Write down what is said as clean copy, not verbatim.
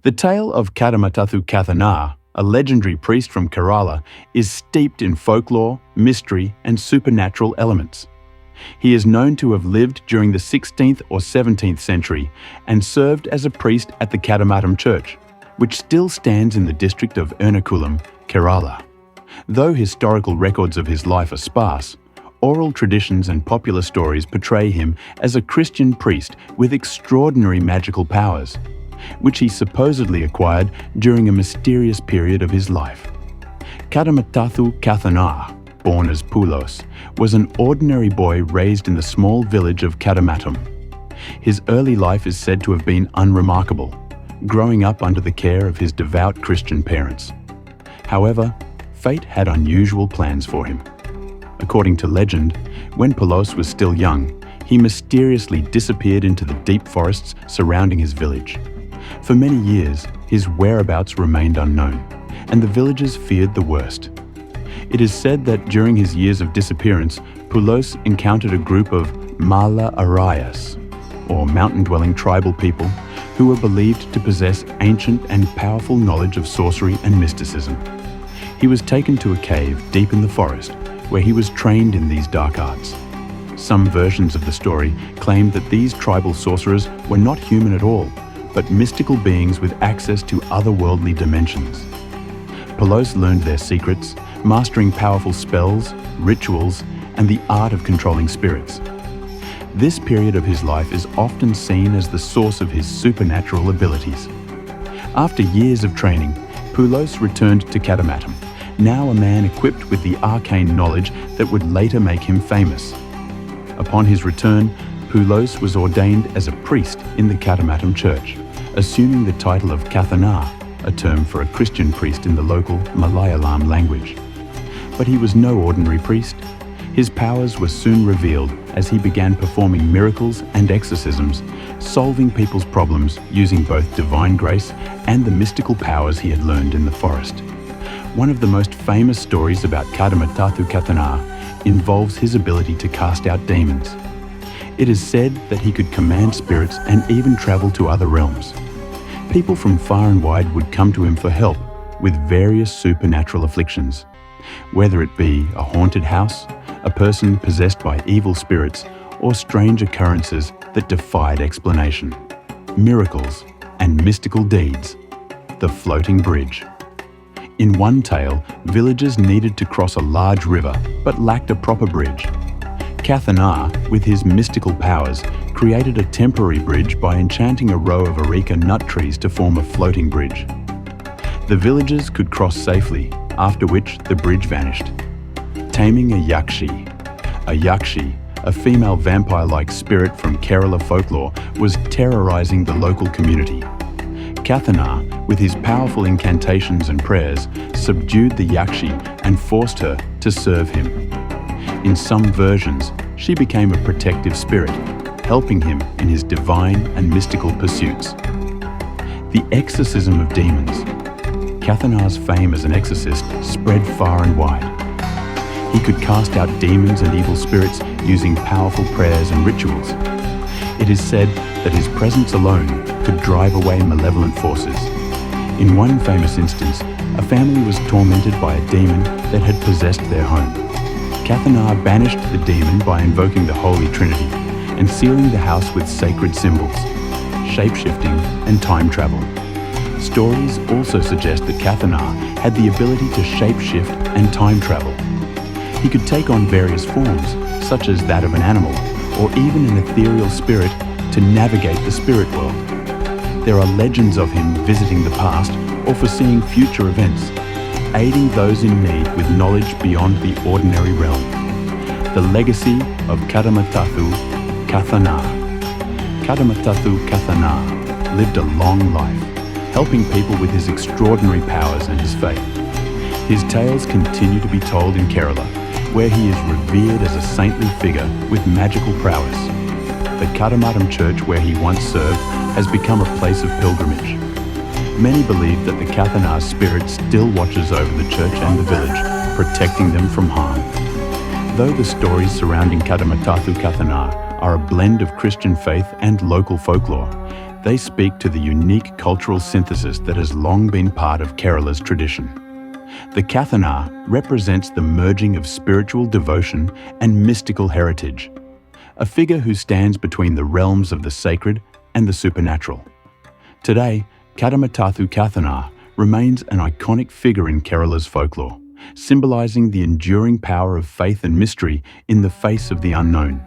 The tale of Kadamattathu Kathanar, a legendary priest from Kerala, is steeped in folklore, mystery, and supernatural elements. He is known to have lived during the 16th or 17th century and served as a priest at the Kadamattam Church, which still stands in the district of Ernakulam, Kerala. Though historical records of his life are sparse, oral traditions and popular stories portray him as a Christian priest with extraordinary magical powers, which he supposedly acquired during a mysterious period of his life. Kadamattathu Kathanar, born as Poulos, was an ordinary boy raised in the small village of Kadamattam. His early life is said to have been unremarkable, growing up under the care of his devout Christian parents. However, fate had unusual plans for him. According to legend, when Poulos was still young, he mysteriously disappeared into the deep forests surrounding his village. For many years, his whereabouts remained unknown, and the villagers feared the worst. It is said that during his years of disappearance, Poulos encountered a group of Mala Arayas, or mountain-dwelling tribal people, who were believed to possess ancient and powerful knowledge of sorcery and mysticism. He was taken to a cave deep in the forest, where he was trained in these dark arts. Some versions of the story claim that these tribal sorcerers were not human at all, but mystical beings with access to otherworldly dimensions. Poulos learned their secrets, mastering powerful spells, rituals, and the art of controlling spirits. This period of his life is often seen as the source of his supernatural abilities. After years of training, Poulos returned to Kadamattam, now a man equipped with the arcane knowledge that would later make him famous. Upon his return, Poulos was ordained as a priest in the Kadamattam Church, assuming the title of Kathanar, a term for a Christian priest in the local Malayalam language. But he was no ordinary priest. His powers were soon revealed as he began performing miracles and exorcisms, solving people's problems using both divine grace and the mystical powers he had learned in the forest. One of the most famous stories about Kadamattathu Kathanar involves his ability to cast out demons. It is said that he could command spirits and even travel to other realms. People from far and wide would come to him for help with various supernatural afflictions, whether it be a haunted house, a person possessed by evil spirits, or strange occurrences that defied explanation. Miracles and mystical deeds. The floating bridge. In one tale, villagers needed to cross a large river but lacked a proper bridge. Kathanar, with his mystical powers, created a temporary bridge by enchanting a row of areca nut trees to form a floating bridge. The villagers could cross safely, after which the bridge vanished. Taming a yakshi. A yakshi, a female vampire-like spirit from Kerala folklore, was terrorizing the local community. Kathanar, with his powerful incantations and prayers, subdued the yakshi and forced her to serve him. In some versions, she became a protective spirit, helping him in his divine and mystical pursuits. The exorcism of demons. Kathanar's fame as an exorcist spread far and wide. He could cast out demons and evil spirits using powerful prayers and rituals. It is said that his presence alone could drive away malevolent forces. In one famous instance, a family was tormented by a demon that had possessed their home. Kathanar banished the demon by invoking the Holy Trinity and sealing the house with sacred symbols, shape-shifting, and time travel. Stories also suggest that Kathanar had the ability to shape-shift and time travel. He could take on various forms, such as that of an animal, or even an ethereal spirit, to navigate the spirit world. There are legends of him visiting the past or foreseeing future events, aiding those in need with knowledge beyond the ordinary realm. The legacy of Kadamattathu Kathanar. Kadamattathu Kathanar lived a long life, helping people with his extraordinary powers and his faith. His tales continue to be told in Kerala, where he is revered as a saintly figure with magical prowess. The Kadamattam Church, where he once served, has become a place of pilgrimage. Many believe that the Kathanar spirit still watches over the church and the village, protecting them from harm. Though the stories surrounding Kadamattathu Kathanar are a blend of Christian faith and local folklore, They speak to the unique cultural synthesis that has long been part of Kerala's tradition. The Kathanar represents the merging of spiritual devotion and mystical heritage, a figure who stands between the realms of the sacred and the supernatural. Today, Kadamattathu Kathanar remains an iconic figure in Kerala's folklore, symbolizing the enduring power of faith and mystery in the face of the unknown.